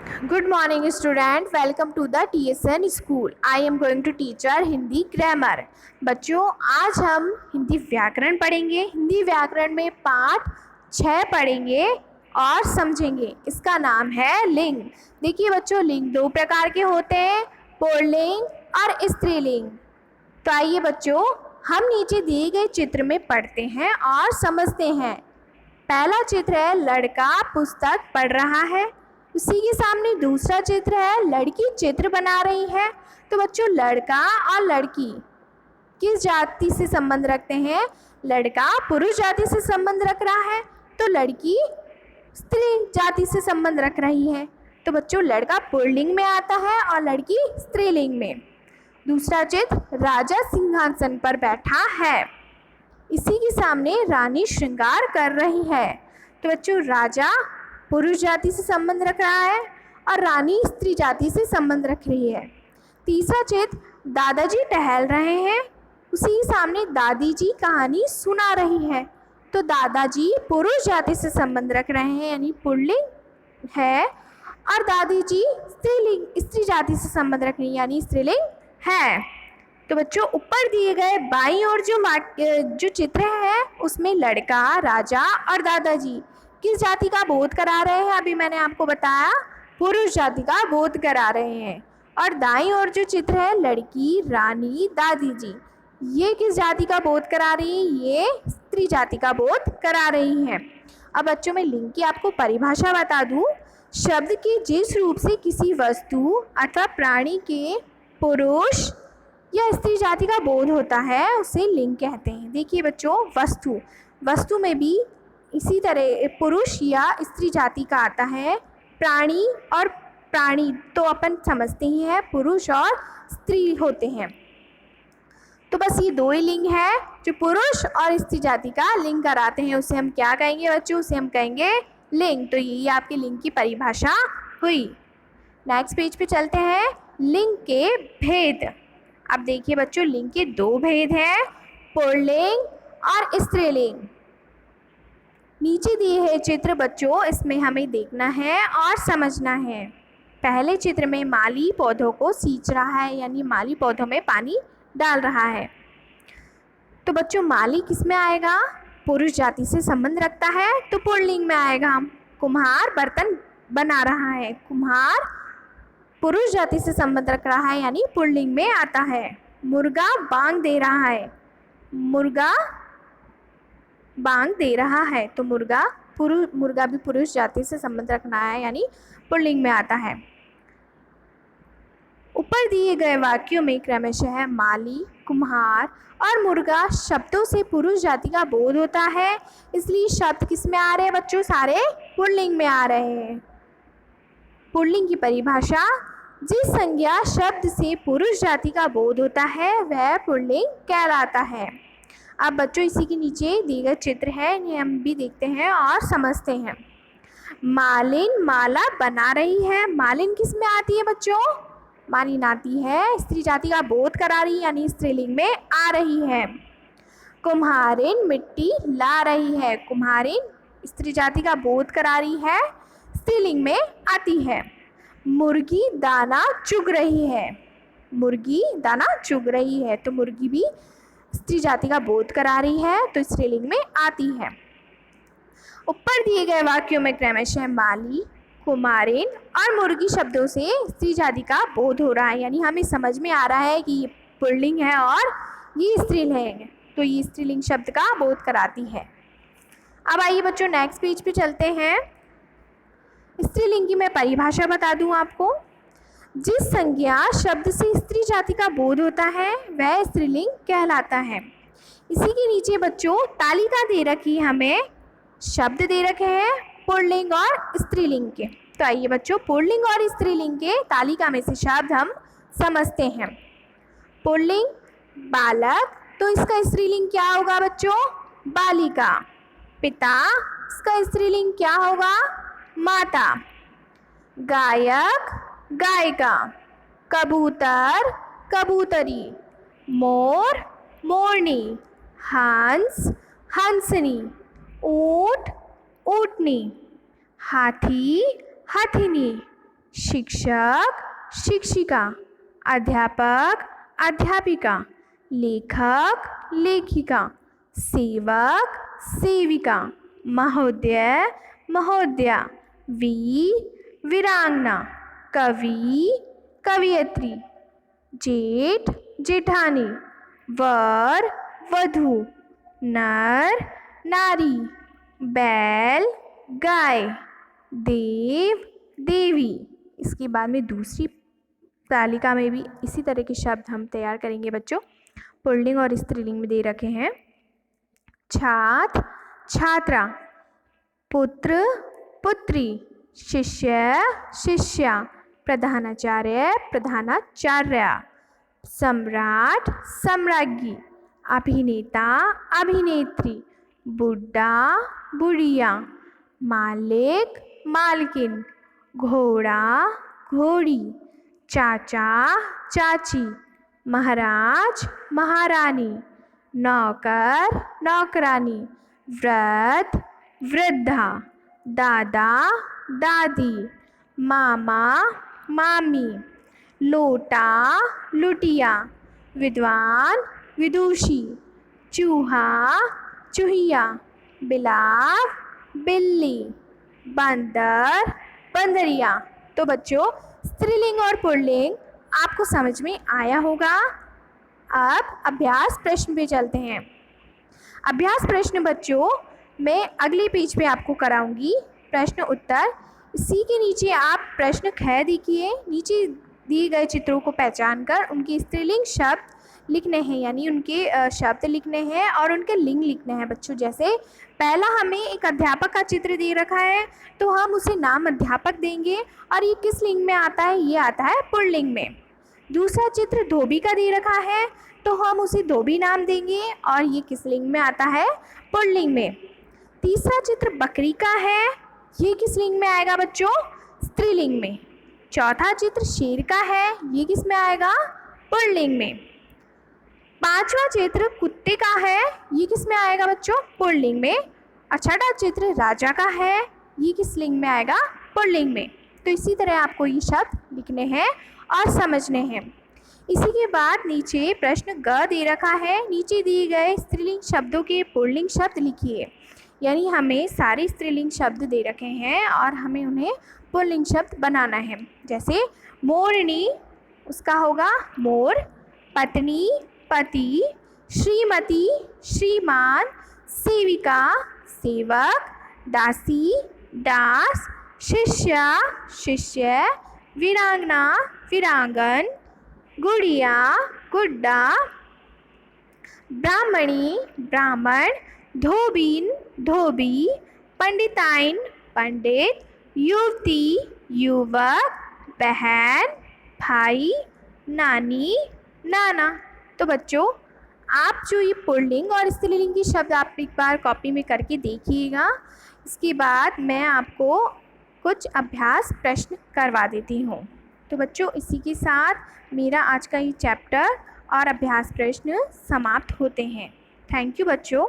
Good morning student, welcome to the TSN school. I am going to teach our Hindi grammar. बच्चों आज हम हिंदी व्याकरण पढ़ेंगे। हिंदी व्याकरण में पाठ 6 पढ़ेंगे और समझेंगे। इसका नाम है लिंग। देखिए बच्चों, लिंग दो प्रकार के होते हैं, पुल्लिंग और स्त्रीलिंग। तो आइए बच्चों, हम नीचे दिए गए चित्र में पढ़ते हैं और समझते हैं। पहला चित्र है लड़का पुस्तक पढ़ रहा है। उसी के सामने दूसरा चित्र है लड़की चित्र बना रही है। तो बच्चों, लड़का और लड़की किस जाति से संबंध रखते हैं? लड़का पुरुष जाति से संबंध रख रहा है तो लड़की स्त्री जाति से संबंध रख रही है। तो बच्चों, लड़का पुल्लिंग में आता है और लड़की स्त्रीलिंग में। दूसरा चित्र राजा सिंहासन पर बैठा है। इसी के सामने रानी श्रृंगार कर रही है। तो बच्चों, राजा पुरुष जाति से संबंध रख रहा है और रानी स्त्री जाति से संबंध रख रही है। तीसरा चित्र दादाजी टहल रहे हैं। उसी के सामने दादी जी कहानी सुना रही है। तो दादाजी पुरुष जाति से संबंध रख रहे हैं यानी पुल्लिंग है, और दादी जी स्त्री जाति से संबंध रख रही है यानी स्त्रीलिंग है। तो बच्चों, ऊपर दिए गए बाईं ओर जो चित्र है उसमें लड़का, राजा और दादाजी किस जाति का बोध करा रहे हैं? अभी मैंने आपको बताया पुरुष जाति का बोध करा रहे हैं। और दाईं ओर जो चित्र है लड़की, रानी, दादी जी, ये किस जाति का बोध करा रही है? ये स्त्री जाति का बोध करा रही हैं। अब बच्चों, मैं लिंग की आपको परिभाषा बता दूं। शब्द के जिस रूप से किसी वस्तु अथवा प्राणी के पुरुष या स्त्री जाति का बोध होता है उसे लिंग कहते हैं। देखिए बच्चों, वस्तु में भी इसी तरह पुरुष या स्त्री जाति का आता है। प्राणी तो अपन समझते ही हैं, पुरुष और स्त्री होते हैं। तो बस ये दो ही लिंग है जो पुरुष और स्त्री जाति का लिंग कराते हैं। उसे हम क्या कहेंगे बच्चों? उसे हम कहेंगे लिंग। तो यही आपकी लिंग की परिभाषा हुई। नेक्स्ट पेज पे चलते हैं, लिंग के भेद। अब देखिए बच्चों, लिंग के दो भेद हैं, पुल्लिंग और स्त्रीलिंग। नीचे दिए है चित्र बच्चों, इसमें हमें देखना है और समझना है। पहले चित्र में माली पौधों को सींच रहा है यानी माली पौधों में पानी डाल रहा है। तो बच्चों, माली किस में आएगा? पुरुष जाति से संबंध रखता है तो पुल्लिंग में आएगा। कुम्हार बर्तन बना रहा है, कुम्हार पुरुष जाति से संबंध रख रहा है यानी पुल्लिंग में आता है। मुर्गा बांग दे रहा है, मुर्गा बांग दे रहा है तो मुर्गा भी पुरुष जाति से संबंध रखना है यानी पुल्लिंग में आता है। ऊपर दिए गए वाक्यों में क्रमशः माली, कुम्हार और मुर्गा शब्दों से पुरुष जाति का बोध होता है, इसलिए शब्द किस में आ रहे हैं बच्चों? सारे पुल्लिंग में आ रहे हैं। पुल्लिंग की परिभाषा, जिस संज्ञा शब्द से पुरुष जाति का बोध होता है वह पुल्लिंग कहलाता है। अब बच्चों, इसी के नीचे दिए गए चित्र है, इन्हें हम भी देखते हैं और समझते हैं। मालिन माला बना रही है। मालिन किस में आती है बच्चों? मालिन आती है स्त्री जाति का बोध करा रही यानी स्त्रीलिंग में आ रही है। कुम्हारिन मिट्टी ला रही है, कुम्हारिन स्त्री जाति का बोध करा रही है, स्त्रीलिंग में आती है। मुर्गी दाना चुग रही है, मुर्गी दाना चुग रही है तो मुर्गी भी स्त्री जाति का बोध करा रही है तो स्त्रीलिंग में आती है। ऊपर दिए गए वाक्यों में क्रमशः माली, कुम्हारिन और मुर्गी शब्दों से स्त्री जाति का बोध हो रहा है यानी हमें समझ में आ रहा है कि ये पुल्लिंग है और ये स्त्रीलिंग है, तो ये स्त्रीलिंग शब्द का बोध कराती है। अब आइए बच्चों, नेक्स्ट पेज पे चलते हैं। स्त्रीलिंग की मैं परिभाषा बता दूं आपको। जिस संज्ञा शब्द से स्त्री जाति का बोध होता है वह स्त्रीलिंग कहलाता है। इसी के नीचे बच्चों तालिका दे रखी है, हमें शब्द दे रखे हैं पुल्लिंग और स्त्रीलिंग के। तो आइए बच्चों, पुल्लिंग और स्त्रीलिंग के तालिका में से शब्द हम समझते हैं। पुल्लिंग बालक, तो इसका स्त्रीलिंग क्या होगा बच्चों? बालिका। पिता, इसका स्त्रीलिंग क्या होगा? माता। गायक, गायिका। कबूतर, कबूतरी। मोर, मोरनी। हंस, हंसनी। ऊंट, ऊँटनी। हाथी, हथिनी। शिक्षक, शिक्षिका, अध्यापक, अध्यापिका, लेखक, लेखिका, सेवक, सेविका, महोदय, महोदया, वीर, वीरांगना, कवि, कवियत्री, जेठ, जेठानी, वर, वधू, नर, नारी, बैल, गाय, देव, देवी। इसके बाद में दूसरी तालिका में भी इसी तरह के शब्द हम तैयार करेंगे बच्चों। पुल्लिंग और स्त्रीलिंग में दे रखे हैं। छात्र, छात्रा, पुत्र, पुत्री, शिष्य, शिष्या, प्रधानाचार्य, प्रधानाचार्या, सम्राट, सम्राज्ञी, अभिनेता, अभिनेत्री, बुड्ढा, बुढ़िया, मालिक, मालकिन, घोड़ा, घोड़ी, चाचा, चाची, महाराज, महारानी, नौकर, नौकरानी, वृद्ध, वृद्धा, दादा, दादी, मामा, मामी, लोटा, लुटिया, विद्वान, विदुषी, चूहा, चूहिया, बिलाव, बिल्ली, बंदर, बंदरिया। तो बच्चों स्त्रीलिंग और पुल्लिंग आपको समझ में आया होगा। अब अभ्यास प्रश्न पे चलते हैं। अभ्यास प्रश्न बच्चों मैं अगले पेज पे आपको कराऊंगी प्रश्न उत्तर। इसी के नीचे आप प्रश्न ख देखिए, नीचे दिए गए चित्रों को पहचान कर उनके स्त्रीलिंग शब्द लिखने हैं, यानी उनके शब्द लिखने हैं और उनके लिंग लिखने हैं बच्चों। जैसे पहला हमें एक अध्यापक का चित्र दे रखा है तो हम उसे नाम अध्यापक देंगे और ये किस लिंग में आता है, ये आता है पुल्लिंग में। दूसरा चित्र धोबी का दे रखा है तो हम उसे धोबी नाम देंगे और ये किस लिंग में आता है, पुल्लिंग में। तीसरा चित्र बकरी का है, ये किस लिंग में आएगा बच्चों, स्त्रीलिंग में। चौथा चित्र शेर का है, ये किस में आएगा, पुल्लिंग में। पांचवा चित्र कुत्ते का है, ये किस में आएगा बच्चों, पुल्लिंग में। और छठा चित्र राजा का है, ये किस लिंग में आएगा, पुल्लिंग में। तो इसी तरह आपको ये शब्द लिखने हैं और समझने हैं। इसी के बाद नीचे प्रश्न ग दे रखा है, नीचे दिए गए स्त्रीलिंग शब्दों के पुल्लिंग शब्द लिखिए। यानी हमें सारे स्त्रीलिंग शब्द दे रखे हैं और हमें उन्हें पुल्लिंग शब्द बनाना है। जैसे मोरनी, उसका होगा मोर। पत्नी, पति, श्रीमती, श्रीमान, सेविका, सेवक, दासी, दास, शिष्या, शिष्य, वीरांगना, वीरांगन, गुड़िया, गुड्डा, ब्राह्मणी, ब्राह्मण, धोबीन, धोबी, पंडिताइन, पंडित, युवती, युवक, बहन, भाई, नानी, नाना। तो बच्चों आप जो ये पुल्लिंग और स्त्रीलिंग के शब्द आप एक बार कॉपी में करके देखिएगा। इसके बाद मैं आपको कुछ अभ्यास प्रश्न करवा देती हूँ। तो बच्चों इसी के साथ मेरा आज का ये चैप्टर और अभ्यास प्रश्न समाप्त होते हैं। थैंक यू बच्चों।